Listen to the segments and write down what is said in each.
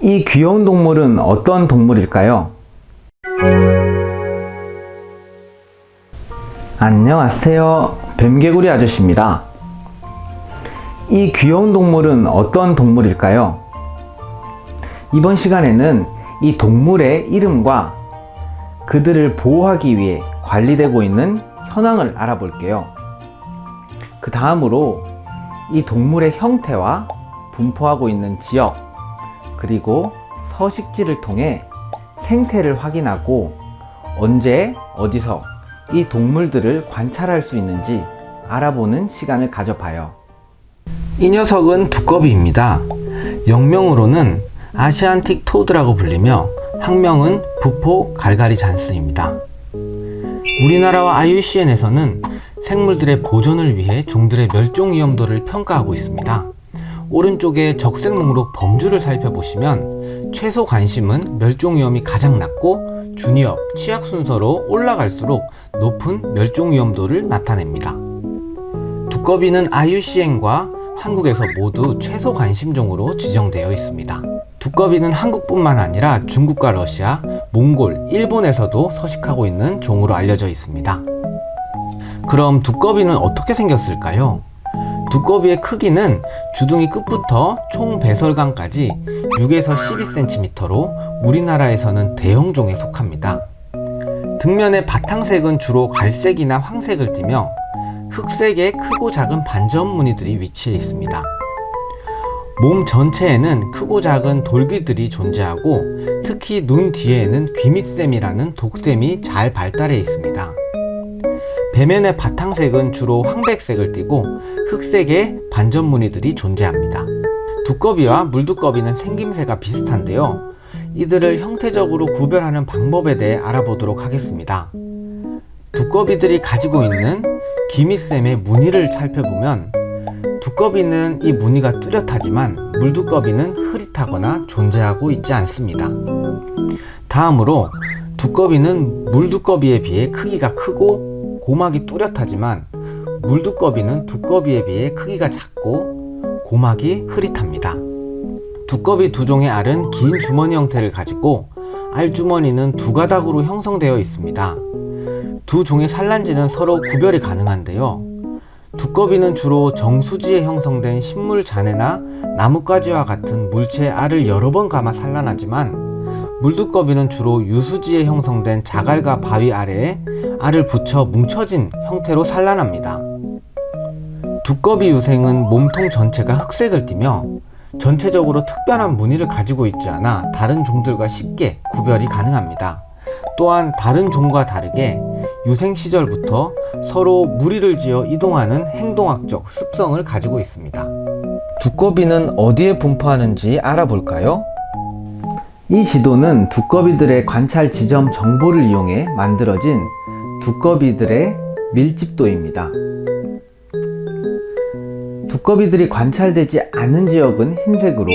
이 귀여운 동물은 어떤 동물일까요? 안녕하세요. 뱀개구리 아저씨입니다. 이 귀여운 동물은 어떤 동물일까요? 이번 시간에는 이 동물의 이름과 그들을 보호하기 위해 관리되고 있는 현황을 알아볼게요. 그 다음으로 이 동물의 형태와 분포하고 있는 지역, 그리고 서식지를 통해 생태를 확인하고 언제, 어디서 이 동물들을 관찰할 수 있는지 알아보는 시간을 가져봐요. 이 녀석은 두꺼비입니다. 영명으로는 아시안틱 토드라고 불리며 학명은 부포 갈가리 잔슨입니다. 우리나라와 IUCN에서는 생물들의 보존을 위해 종들의 멸종 위험도를 평가하고 있습니다. 오른쪽에 적색 목록 범주를 살펴보시면 최소 관심은 멸종 위험이 가장 낮고 준위업, 취약 순서로 올라갈수록 높은 멸종 위험도를 나타냅니다. 두꺼비는 IUCN과 한국에서 모두 최소 관심종으로 지정되어 있습니다. 두꺼비는 한국뿐만 아니라 중국과 러시아, 몽골, 일본에서도 서식하고 있는 종으로 알려져 있습니다. 그럼 두꺼비는 어떻게 생겼을까요? 두꺼비의 크기는 주둥이 끝부터 총 배설관까지 6에서 12cm로 우리나라에서는 대형종에 속합니다. 등면의 바탕색은 주로 갈색이나 황색을 띠며 흑색의 크고 작은 반점 무늬들이 위치해 있습니다. 몸 전체에는 크고 작은 돌귀들이 존재하고 특히 눈 뒤에는 귀밑샘이라는 독샘이 잘 발달해 있습니다. 배면의 바탕색은 주로 황백색을 띠고 흑색의 반점 무늬들이 존재합니다. 두꺼비와 물두꺼비는 생김새가 비슷한데요. 이들을 형태적으로 구별하는 방법에 대해 알아보도록 하겠습니다. 두꺼비들이 가지고 있는 귀밑샘의 무늬를 살펴보면 두꺼비는 이 무늬가 뚜렷하지만 물두꺼비는 흐릿하거나 존재하고 있지 않습니다. 다음으로 두꺼비는 물두꺼비에 비해 크기가 크고 고막이 뚜렷하지만 물두꺼비는 두꺼비에 비해 크기가 작고 고막이 흐릿합니다. 두꺼비 두 종의 알은 긴 주머니 형태를 가지고 알주머니는 두 가닥으로 형성되어 있습니다. 두 종의 산란지는 서로 구별이 가능한데요. 두꺼비는 주로 정수지에 형성된 식물 잔해나 나뭇가지와 같은 물체의 알을 여러 번 감아 산란하지만 물두꺼비는 주로 유수지에 형성된 자갈과 바위 아래에 알을 붙여 뭉쳐진 형태로 산란합니다. 두꺼비 유생은 몸통 전체가 흑색을 띠며 전체적으로 특별한 무늬를 가지고 있지 않아 다른 종들과 쉽게 구별이 가능합니다. 또한 다른 종과 다르게 유생 시절부터 서로 무리를 지어 이동하는 행동학적 습성을 가지고 있습니다. 두꺼비는 어디에 분포하는지 알아볼까요? 이 지도는 두꺼비들의 관찰 지점 정보를 이용해 만들어진 두꺼비들의 밀집도입니다. 두꺼비들이 관찰되지 않은 지역은 흰색으로,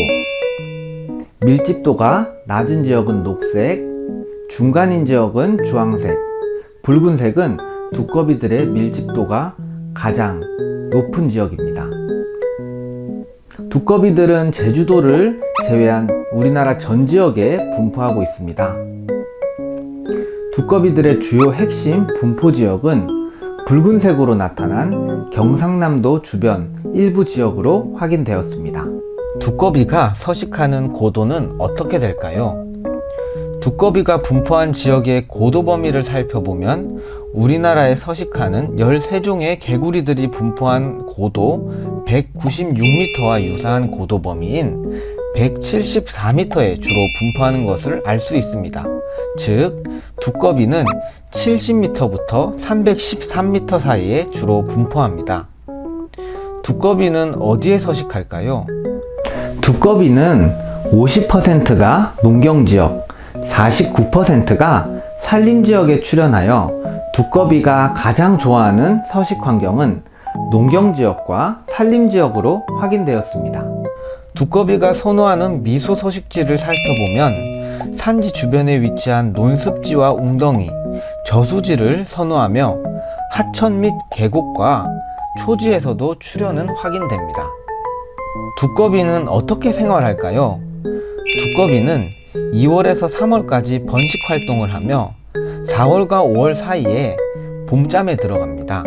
밀집도가 낮은 지역은 녹색, 중간인 지역은 주황색, 붉은색은 두꺼비들의 밀집도가 가장 높은 지역입니다. 두꺼비들은 제주도를 제외한 우리나라 전 지역에 분포하고 있습니다. 두꺼비들의 주요 핵심 분포 지역은 붉은색으로 나타난 경상남도 주변 일부 지역으로 확인되었습니다. 두꺼비가 서식하는 고도는 어떻게 될까요? 두꺼비가 분포한 지역의 고도 범위를 살펴보면 우리나라에 서식하는 13종의 개구리들이 분포한 고도 196m와 유사한 고도 범위인 174m에 주로 분포하는 것을 알 수 있습니다. 즉, 두꺼비는 70m부터 313m 사이에 주로 분포합니다. 두꺼비는 어디에 서식할까요? 두꺼비는 50%가 농경지역, 49%가 산림지역에 출현하여 두꺼비가 가장 좋아하는 서식 환경은 농경지역과 산림지역으로 확인되었습니다. 두꺼비가 선호하는 미소 서식지를 살펴보면 산지 주변에 위치한 논습지와 웅덩이, 저수지를 선호하며 하천 및 계곡과 초지에서도 출현은 확인됩니다. 두꺼비는 어떻게 생활할까요? 두꺼비는 2월에서 3월까지 번식 활동을 하며 4월과 5월 사이에 봄잠에 들어갑니다.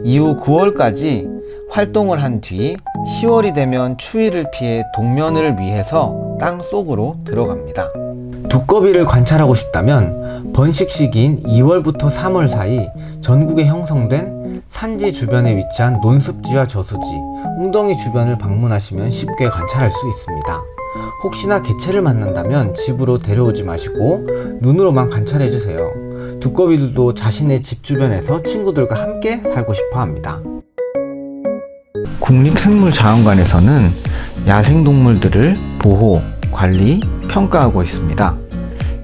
이후 9월까지 활동을 한 뒤 10월이 되면 추위를 피해 동면을 위해서 땅 속으로 들어갑니다. 두꺼비를 관찰하고 싶다면 번식 시기인 2월부터 3월 사이 전국에 형성된 산지 주변에 위치한 논습지와 저수지, 웅덩이 주변을 방문하시면 쉽게 관찰할 수 있습니다. 혹시나 개체를 만난다면 집으로 데려오지 마시고 눈으로만 관찰해주세요. 두꺼비들도 자신의 집 주변에서 친구들과 함께 살고 싶어 합니다. 국립생물자원관에서는 야생동물들을 보호, 관리, 평가하고 있습니다.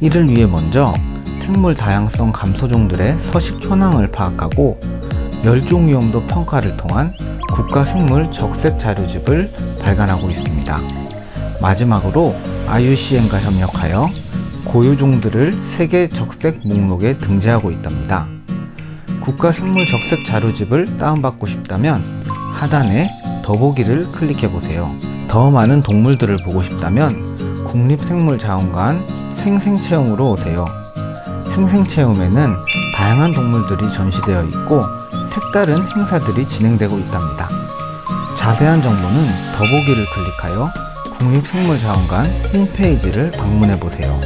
이를 위해 먼저 생물 다양성 감소종들의 서식 현황을 파악하고 멸종위험도 평가를 통한 국가생물 적색 자료집을 발간하고 있습니다. 마지막으로 IUCN과 협력하여 고유종들을 세계 적색 목록에 등재하고 있답니다. 국가생물 적색 자료집을 다운받고 싶다면 하단에 더보기를 클릭해보세요. 더 많은 동물들을 보고 싶다면 국립생물자원관 생생체험으로 오세요. 생생체험에는 다양한 동물들이 전시되어 있고 색다른 행사들이 진행되고 있답니다. 자세한 정보는 더보기를 클릭하여 국립생물자원관 홈페이지를 방문해보세요.